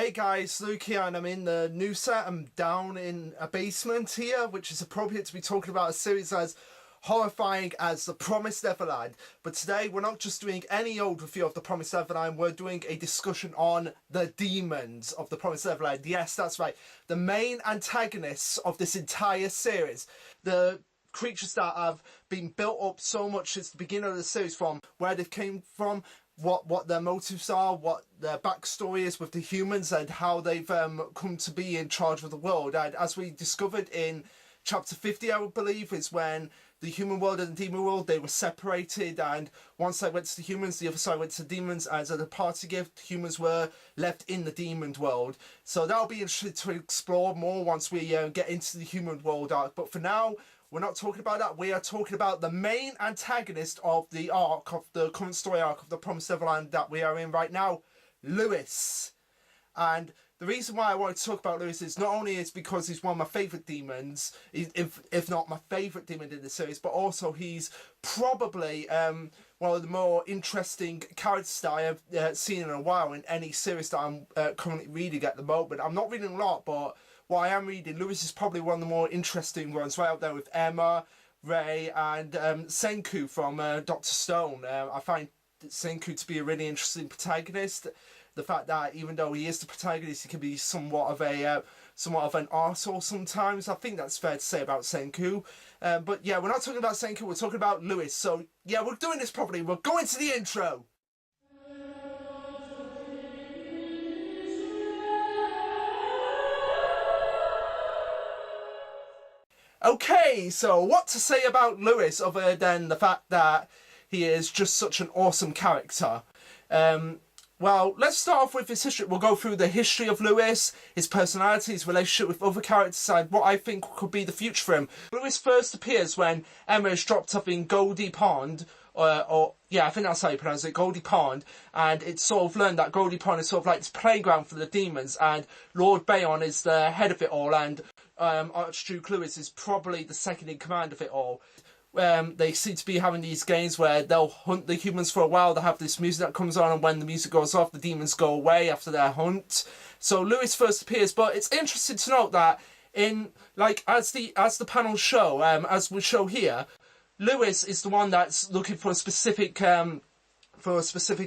Hey guys, Luke here, and I'm in the new set. I'm down in a basement here, which is appropriate to be talking about a series as horrifying as The Promised Neverland. But today we're not just doing any old review of The Promised Neverland, we're doing a discussion on the demons of The Promised Neverland. Yes, that's right. The main antagonists of this entire series. The creatures that have been built up so much since the beginning of the series, from where they came from, what their motives are, what their backstory is with the humans, and how they've come to be in charge of the world. And as we discovered in chapter 50, I would believe, is when the human world and the demon world, they were separated, and one side went to the humans, the other side went to the demons, and as a party gift, humans were left in the demon world. So that'll be interesting to explore more once we get into the human world arc. But for now, we're not talking about that. We are talking about the main antagonist of the arc, of the current story arc of The Promised Neverland that we are in right now, Lewis. And the reason why I want to talk about Lewis is not only is because he's one of my favourite demons, if not my favourite demon in the series, but also he's probably one of the more interesting characters that I have seen in a while in any series that I'm currently reading at the moment. I'm not reading a lot, but what I am reading, Lewis is probably one of the more interesting ones, right up there with Emma, Ray, and Senku from Dr. Stone. I find Senku to be a really interesting protagonist. The fact that even though he is the protagonist, he can be somewhat of an arsehole sometimes. I think that's fair to say about Senku. But yeah, we're not talking about Senku, we're talking about Lewis. So yeah, we're doing this properly. We're going to the intro. Okay, so what to say about Lewis other than the fact that he is just such an awesome character? Well, let's start off with his history. We'll go through the history of Lewis, his personality, his relationship with other characters, and what I think could be the future for him. Lewis first appears when Emma is dropped off in Goldy Pond, yeah, I think that's how you pronounce it, Goldy Pond, and it's sort of learned that Goldy Pond is sort of like this playground for the demons, and Lord Bayon is the head of it all, and Archduke Lewis is probably the second in command of it all. They seem to be having these games where they'll hunt the humans for a while. They have this music that comes on, and when the music goes off, the demons go away after their hunt. So Lewis first appears, but it's interesting to note that as the panels show, as we show here, Lewis is the one that's looking for a specific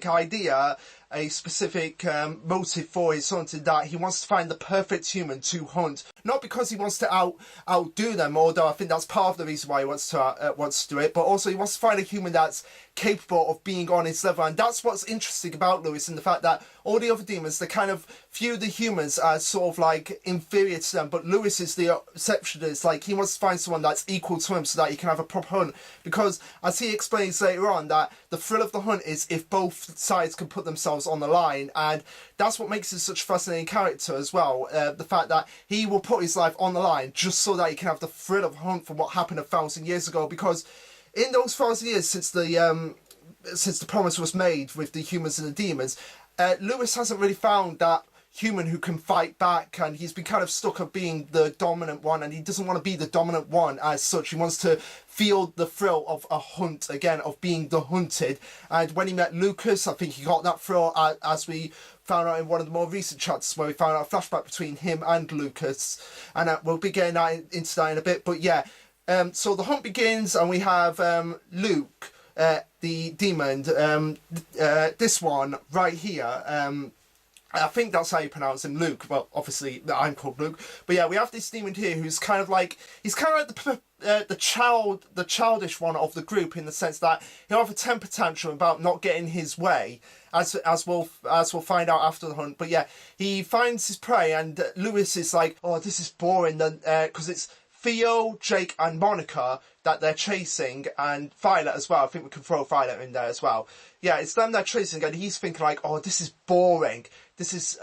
idea, a specific motive for his hunting, that he wants to find the perfect human to hunt. Not because he wants to outdo them, although I think that's part of the reason why he wants to do it, but also he wants to find a human that's capable of being on his level. And that's what's interesting about Lewis, and the fact that all the other demons, they kind of view the humans as sort of like inferior to them, but Lewis is the exception. It's like he wants to find someone that's equal to him so that he can have a proper hunt, because as he explains later on, that the thrill of the hunt is if both sides can put themselves on the line, and that's what makes him such a fascinating character as well. The fact that he will put his life on the line just so that he can have the thrill of hunt from what happened 1,000 years ago, because in those 1,000 years since the promise was made with the humans and the demons, Lewis hasn't really found that human who can fight back, and he's been kind of stuck of being the dominant one, and he doesn't want to be the dominant one as such. He wants to feel the thrill of a hunt again, of being the hunted. And when he met Lucas, I think he got that thrill, as we found out in one of the more recent chapters, where we found out a flashback between him and Lucas, and we'll be getting into that in a bit. But yeah, so the hunt begins, and we have Luke, the demon, this one right here. I think that's how you pronounce him, Luke. Well, obviously I'm called Luke, but yeah, we have this demon here who's kind of like the childish one of the group, in the sense that he'll have a temper tantrum about not getting his way, as we'll find out after the hunt. But yeah, he finds his prey, and Lewis is like, oh, this is boring, then because it's Theo, Jake, and Monica that they're chasing, and Violet as well. I think we can throw Violet in there as well. Yeah, it's them they're chasing, and he's thinking like, oh, this is boring. This is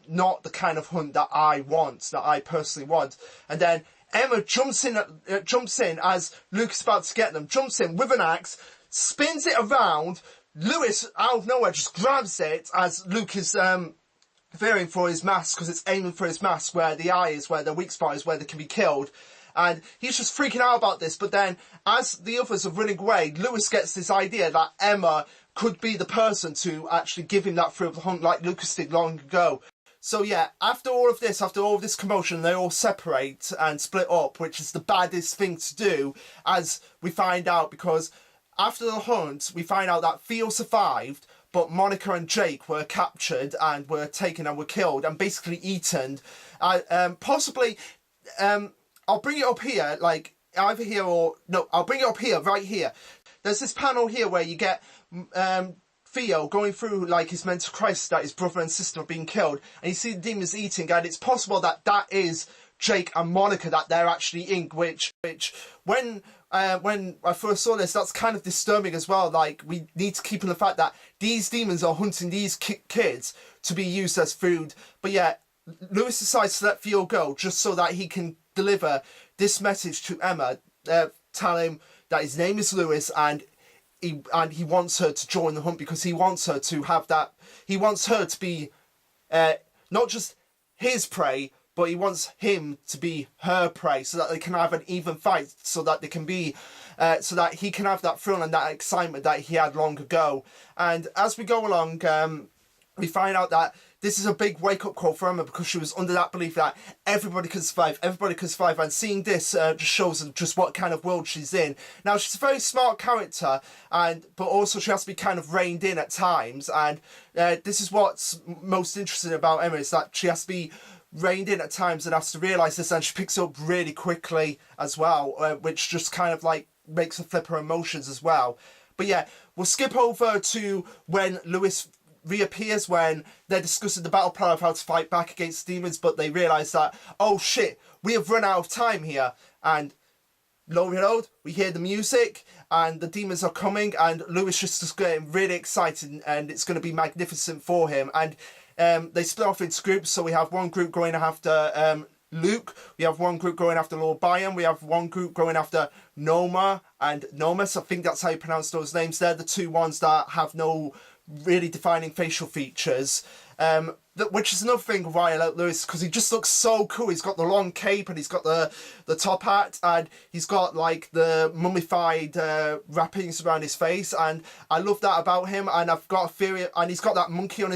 not the kind of hunt that I want, that I personally want. And then Emma jumps in as Luke is about to get them, jumps in with an axe, spins it around. Lewis, out of nowhere, just grabs it as Luke is fearing for his mask, because it's aiming for his mask where the eye is, where the weak spot is, where they can be killed. And he's just freaking out about this. But then, as the others are running away, Lewis gets this idea that Emma could be the person to actually give him that thrill of the hunt, like Lucas did long ago. So yeah, after all of this commotion, they all separate and split up, which is the baddest thing to do, as we find out, because after the hunt, we find out that Theo survived, but Monica and Jake were captured and were taken and were killed and basically eaten. Possibly, I'll bring it up here, like either here or no, I'll bring it up here, right here. There's this panel here where you get Theo going through like his mental crisis that his brother and sister are being killed, and you see the demons eating, and it's possible that that is Jake and Monica that they're actually in, which when I first saw this, that's kind of disturbing as well. Like, we need to keep in the fact that these demons are hunting these kids to be used as food. But yeah, Lewis decides to let Theo go just so that he can deliver this message to Emma, tell him that his name is Lewis, and he wants her to join the hunt because he wants her to have that. He wants her to be not just his prey, but he wants him to be her prey, so that they can have an even fight, so that they can be, so that he can have that thrill and that excitement that he had long ago. And as we go along, we find out that this is a big wake-up call for Emma, because she was under that belief that everybody can survive, and seeing this just shows just what kind of world she's in. Now, she's a very smart character, but also she has to be kind of reined in at times, and this is what's most interesting about Emma, is that she has to be reined in at times and has to realise this, and she picks up really quickly as well, which just kind of like makes her flip her emotions as well. But yeah, we'll skip over to when Lewis reappears, when they're discussing the battle plan of how to fight back against demons, but they realise that, oh shit, we have run out of time here, and lo and behold, we hear the music and the demons are coming, and Lewis just getting really excited, and it's going to be magnificent for him. And they split off into groups, so we have one group going after Luke, we have one group going after Lord Byron, we have one group going after Noma and Nomus, I think that's how you pronounce those names. They're the two ones that have no really defining facial features, which is another thing why I like Lewis, because he just looks so cool. He's got the long cape, and he's got the top hat, and he's got like the mummified wrappings around his face, and I love that about him. And I've got a theory, and he's got that monkey on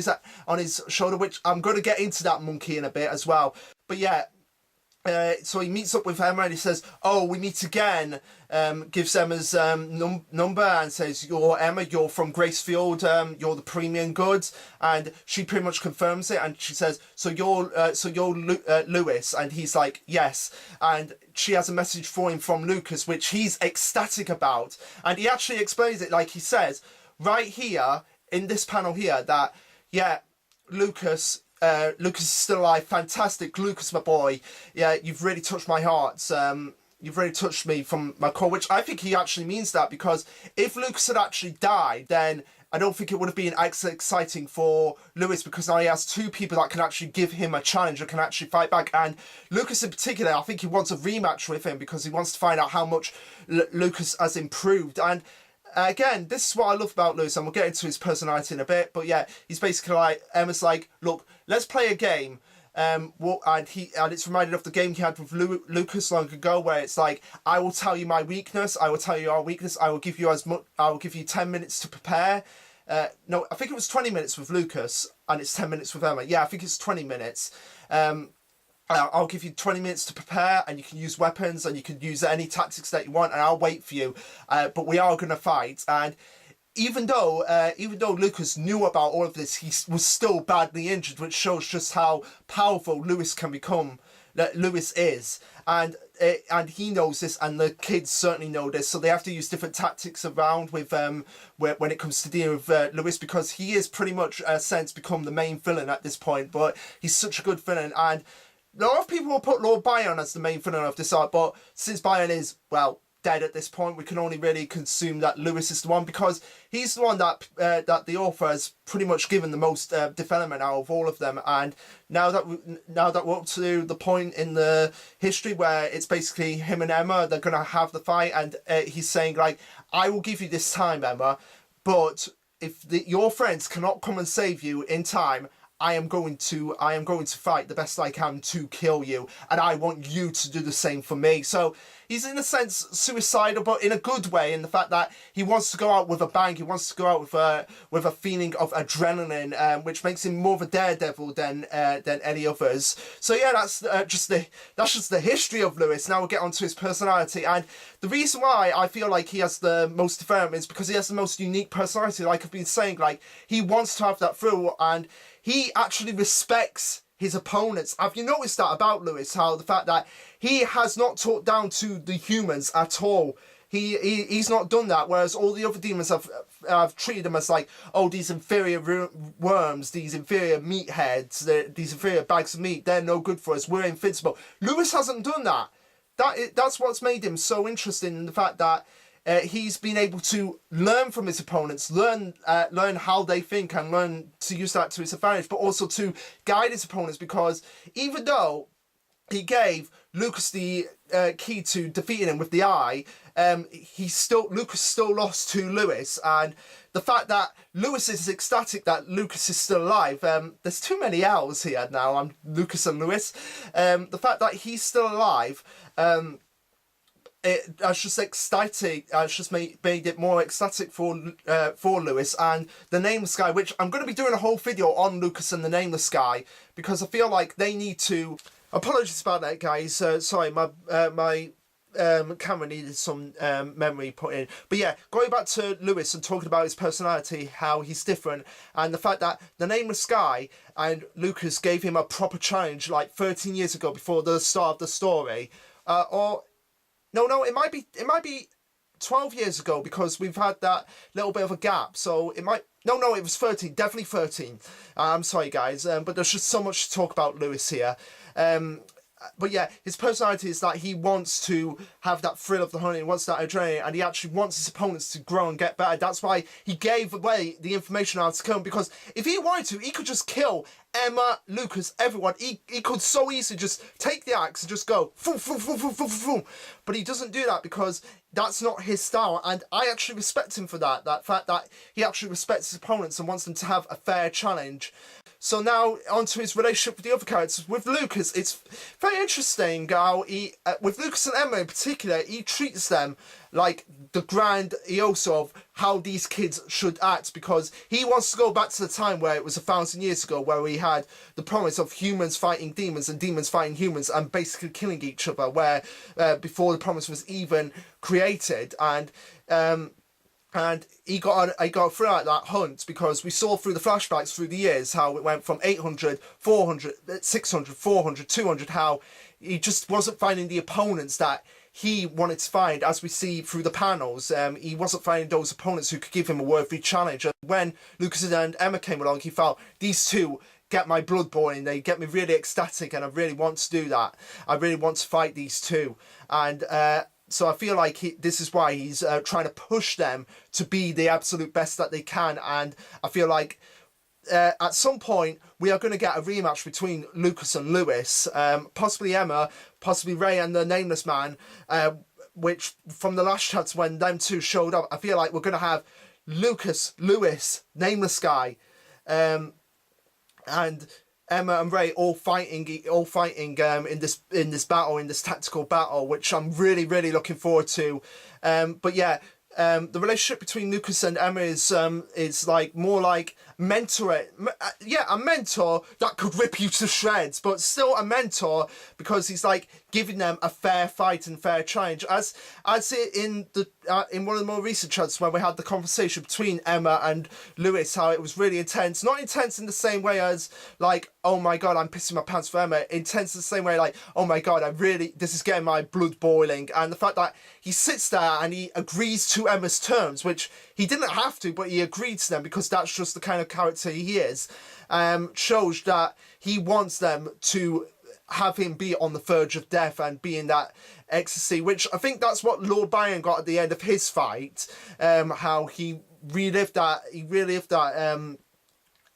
his shoulder, which I'm going to get into that monkey in a bit as well. But yeah, so he meets up with Emma, and he says, oh, we meet again, gives Emma's number and says, you're Emma, you're from Gracefield, you're the premium goods, and she pretty much confirms it, and she says, so you're Lewis, and he's like, yes, and she has a message for him from Lucas, which he's ecstatic about, and he actually explains it, like he says right here in this panel here, that yeah, Lucas is still alive. Fantastic, Lucas, my boy. Yeah, you've really touched my heart. You've really touched me from my core, which I think he actually means that, because if Lucas had actually died, then I don't think it would have been as exciting for Lewis, because now he has two people that can actually give him a challenge and can actually fight back. And Lucas in particular, I think he wants a rematch with him, because he wants to find out how much Lucas has improved. And again, this is what I love about Lewis, and we'll get into his personality in a bit, but yeah, he's basically like, Emma's like, look, let's play a game, and it's reminded of the game he had with Lucas long ago, where it's like, I will tell you my weakness, I will tell you your weakness, I will give you 10 minutes to prepare. No, I think it was 20 minutes with Lucas, and it's 10 minutes with Emma. Yeah, I think it's 20 minutes. I'll give you 20 minutes to prepare, and you can use weapons, and you can use any tactics that you want, and I'll wait for you. But we are going to fight. And even though Lucas knew about all of this, he was still badly injured, which shows just how powerful Lewis can become. Lewis is, and he knows this, and the kids certainly know this. So they have to use different tactics around with when it comes to dealing with Lewis, because he is pretty much since become the main villain at this point. But he's such a good villain, and a lot of people will put Lord Byron as the main villain of this arc, but since Byron is, well, dead at this point, we can only really consume that Lewis is the one, because he's the one that the author has pretty much given the most development out of all of them. And now that we're up to the point in the history where it's basically him and Emma, they're going to have the fight, and he's saying, like, I will give you this time, Emma, but if your friends cannot come and save you in time, I am going to fight the best I can to kill you, and I want you to do the same for me. So he's in a sense suicidal, but in a good way, in the fact that he wants to go out with a bang. He wants to go out with a feeling of adrenaline, which makes him more of a daredevil than any others. So yeah, that's just the history of Lewis. Now we'll get on to his personality, and the reason why I feel like he has the most development is because he has the most unique personality. Like I've been saying, like he wants to have that thrill, and he actually respects his opponents. Have you noticed that about Lewis? How the fact that he has not talked down to the humans at all. He's not done that, whereas all the other demons have treated him as like, oh, these inferior worms, these inferior meatheads, these inferior bags of meat, they're no good for us, we're invincible. Lewis hasn't done that. That's what's made him so interesting, in the fact that he's been able to learn from his opponents, learn how they think, and learn to use that to his advantage, but also to guide his opponents, because even though he gave Lucas the key to defeating him with the eye, Lucas still lost to Lewis. And the fact that Lewis is ecstatic that Lucas is still alive, there's too many L's here now, I'm Lucas and Lewis. The fact that he's still alive, it's just ecstatic. It's just made it more ecstatic for Lewis. And the Nameless Guy, which I'm going to be doing a whole video on Lucas and the Nameless Guy, because I feel like they need to. Apologies about that, guys. Sorry, my camera needed some memory put in. But yeah, going back to Lewis and talking about his personality, how he's different, and the fact that the Nameless Guy and Lucas gave him a proper challenge like 13 years ago, before the start of the story, No, it might be 12 years ago, because we've had that little bit of a gap. So it might, no, it was 13, definitely 13. I'm sorry, guys, but there's just so much to talk about Lewis here. But yeah, his personality is that he wants to have that thrill of the hunt, he wants that adrenaline, and he actually wants his opponents to grow and get better. That's why he gave away the information on how to kill him, because if he wanted to, he could just kill Emma, Lucas, everyone. He could so easily just take the axe and just go boom, boom, boom, boom, boom, boom. But he doesn't do that, because that's not his style, and I actually respect him for that. That fact that he actually respects his opponents and wants them to have a fair challenge. So now onto his relationship with the other characters. With Lucas, it's very interesting how with Lucas and Emma in particular, he treats them like the grandiose of how these kids should act, because he wants to go back to the time where it was 1,000 years ago, where we had the promise of humans fighting demons and demons fighting humans and basically killing each other, where before the promise was even created. And he got through that hunt, because we saw through the flashbacks through the years how it went from 800, 400, 600, 400, 200, how he just wasn't finding the opponents that he wanted to find. As we see through the panels, he wasn't finding those opponents who could give him a worthy challenge. And when Lucas and Emma came along, he felt, these two get my blood boiling, they get me really ecstatic, and I really want to do that. I really want to fight these two. And so I feel like this is why he's trying to push them to be the absolute best that they can. And I feel like at some point we are going to get a rematch between Lucas and Lewis, possibly Emma, possibly Ray and the Nameless Man, which from the last chats when them two showed up, I feel like we're going to have Lucas, Lewis, Nameless Guy, and Emma and Ray all fighting in this battle, in this tactical battle, which I'm really looking forward to. But yeah, the relationship between Lucas and Emma is like more like a mentor that could rip you to shreds, but still a mentor, because he's like giving them a fair fight and fair challenge, as it in one of the more recent chats when we had the conversation between Emma and Lewis, how it was really intense. Not intense in the same way as like, oh my god, I'm pissing my pants for Emma. Intense in the same way like, oh my god, this is getting my blood boiling. And the fact that he sits there and he agrees to Emma's terms, which he didn't have to, but he agreed to them because that's just the kind of character he is, shows that he wants them to have him be on the verge of death and be in that ecstasy, which I think that's what Lord Byron got at the end of his fight, how he relived that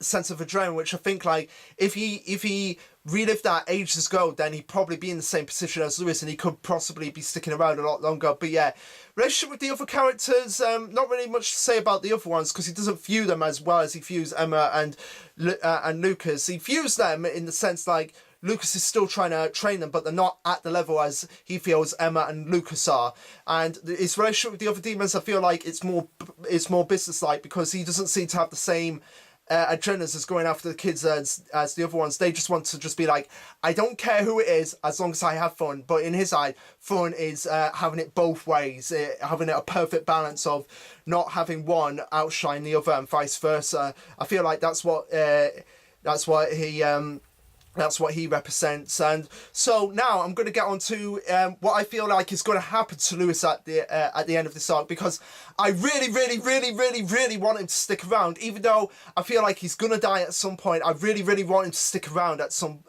sense of adrenaline, which I think, like, if he relived that ages ago, then he'd probably be in the same position as Lewis, and he could possibly be sticking around a lot longer. But yeah, relationship with the other characters, not really much to say about the other ones, because he doesn't view them as well as he views Emma and Lucas. He views them in the sense, like, Lucas is still trying to train them, but they're not at the level as he feels Emma and Lucas are. And his relationship with the other demons, I feel like it's more business-like, because he doesn't seem to have the same agendas as going after the kids as the other ones. They just want to just be like, I don't care who it is as long as I have fun. But in his eye, fun is having it both ways, having a perfect balance of not having one outshine the other and vice versa. I feel like that's what he represents. And so now I'm going to get on to what I feel like is going to happen to Lewis at the end of this arc, because I really want him to stick around, even though I feel like he's going to die at some point. I really want him to stick around at some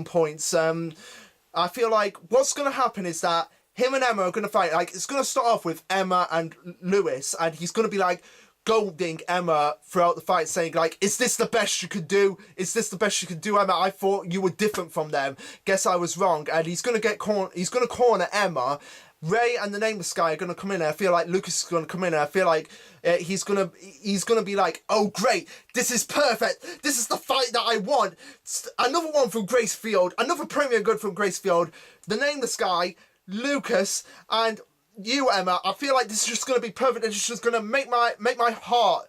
points. I feel like what's going to happen is that him and Emma are going to fight. Like, it's going to start off with Emma and Lewis, and he's going to be like goading Emma throughout the fight, saying like, is this the best you could do? Is this the best you could do, Emma? I thought you were different from them. Guess I was wrong. And he's going to corner Emma. Ray and the Nameless guy are going to come in, and I feel like Lucas is going to come in, and I feel like he's going to be like, oh great, this is perfect, this is the fight that I want. Another one from Gracefield, another Premier Good from Gracefield, the Nameless guy, Lucas, and you, Emma. I feel like this is just going to be perfect. It's just going to make my heart,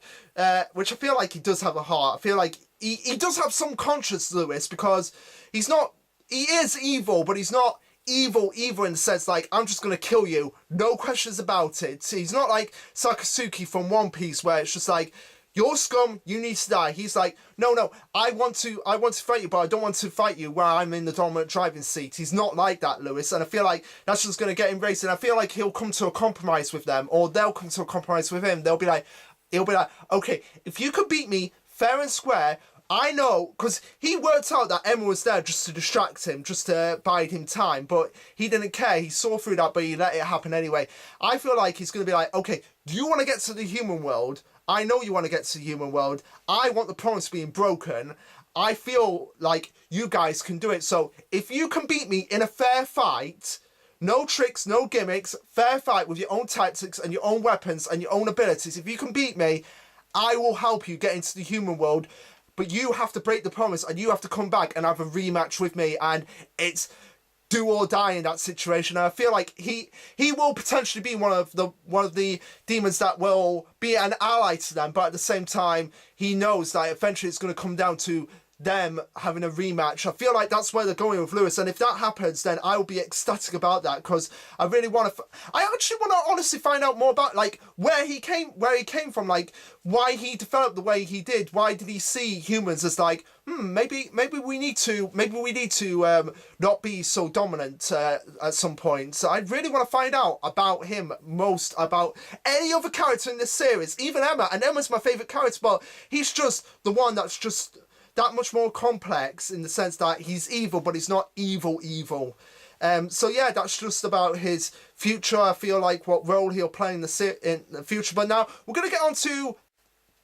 which I feel like he does have a heart. I feel like he does have some conscience, Lewis, because he is evil, but he's not evil in the sense like, I'm just going to kill you, no questions about it. He's not like Sakasuki from One Piece, where it's just like, you're scum, you need to die. He's like, no, I want to fight you, but I don't want to fight you while I'm in the dominant driving seat. He's not like that, Lewis, and I feel like that's just going to get him racing. I feel like he'll come to a compromise with them, or they'll come to a compromise with him. He'll be like, okay, if you could beat me fair and square, I know, because he worked out that Emma was there just to distract him, just to bide him time, but he didn't care. He saw through that, but he let it happen anyway. I feel like he's going to be like, okay, do you want to get to the human world? I know you want to get to the human world. I want the promise being broken. I feel like you guys can do it. So if you can beat me in a fair fight, no tricks, no gimmicks, fair fight with your own tactics and your own weapons and your own abilities, if you can beat me, I will help you get into the human world. But you have to break the promise, and you have to come back and have a rematch with me, and it's do or die in that situation. And I feel like he will potentially be one of the demons that will be an ally to them, but at the same time he knows that eventually it's going to come down to them having a rematch. I feel like that's where they're going with Lewis, and if that happens, then I will be ecstatic about that, because I really want to. I actually want to honestly find out more about like where he came from, like why he developed the way he did. Why did he see humans as like, maybe we need to not be so dominant at some point. So I really want to find out about him, most about any other character in this series, even Emma. And Emma's my favourite character, but he's just the one that's just that much more complex in the sense that he's evil, but he's not evil. So yeah, that's just about his future. I feel like what role he'll play in the future. But now we're going to get on to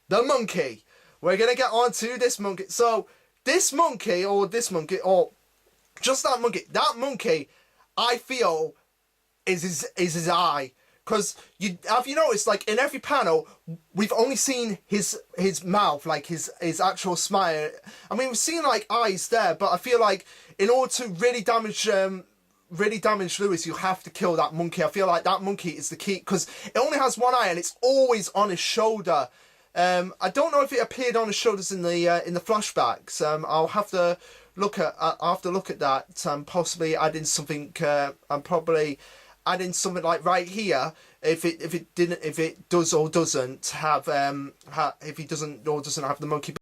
the monkey. We're going to get on to this monkey. So this monkey, or just that monkey, I feel is his eye. Because have you noticed, like in every panel, we've only seen his mouth, like his actual smile. I mean, we've seen like eyes there, but I feel like in order to really damage Lewis, you have to kill that monkey. I feel like that monkey is the key, because it only has one eye and it's always on his shoulder. I don't know if it appeared on his shoulders in the flashbacks. I'll have to look at that. Possibly add in something. I'm probably add in something like right here, if it does or doesn't have if he doesn't or doesn't have the monkey.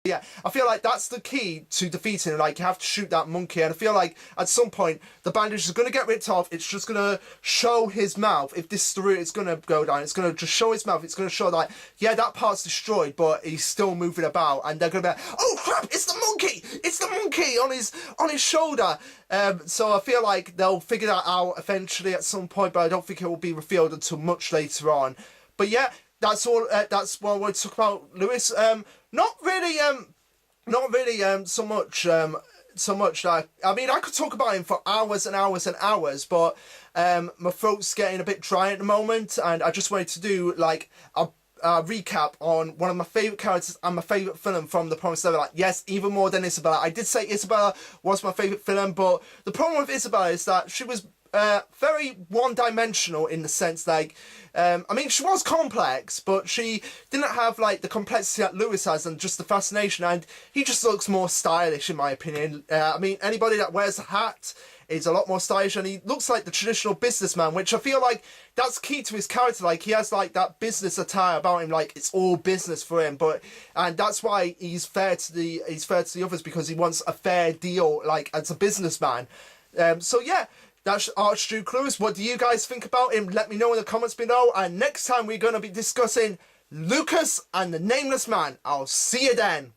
Yeah, I feel like that's the key to defeating him. Like, you have to shoot that monkey, and I feel like at some point the bandage is going to get ripped off. It's just going to show his mouth. If this is the route it's going to go down, it's going to just show his mouth. It's going to show that, yeah, that part's destroyed, but he's still moving about, and they're going to be like, oh crap, it's the monkey! It's the monkey on his shoulder. So I feel like they'll figure that out eventually at some point, but I don't think it will be revealed until much later on. But yeah, that's all. That's what we're talking about, Lewis. Not really. So much. So much like, I mean, I could talk about him for hours and hours and hours, but my throat's getting a bit dry at the moment, and I just wanted to do like a recap on one of my favourite characters and my favourite film from The Promised Neverland. Yes, even more than Isabella. I did say Isabella was my favourite film, but the problem with Isabella is that she was very one-dimensional in the sense, like, I mean, she was complex, but she didn't have, like, the complexity that Lewis has and just the fascination, and he just looks more stylish, in my opinion. I mean, anybody that wears a hat is a lot more stylish, and he looks like the traditional businessman, which I feel like that's key to his character. Like, he has, like, that business attire about him, like, it's all business for him, and that's why he's fair to the others, because he wants a fair deal, like, as a businessman. So, yeah. That's Archduke Lewis. What do you guys think about him? Let me know in the comments below. And next time we're going to be discussing Lucas and the Nameless Man. I'll see you then.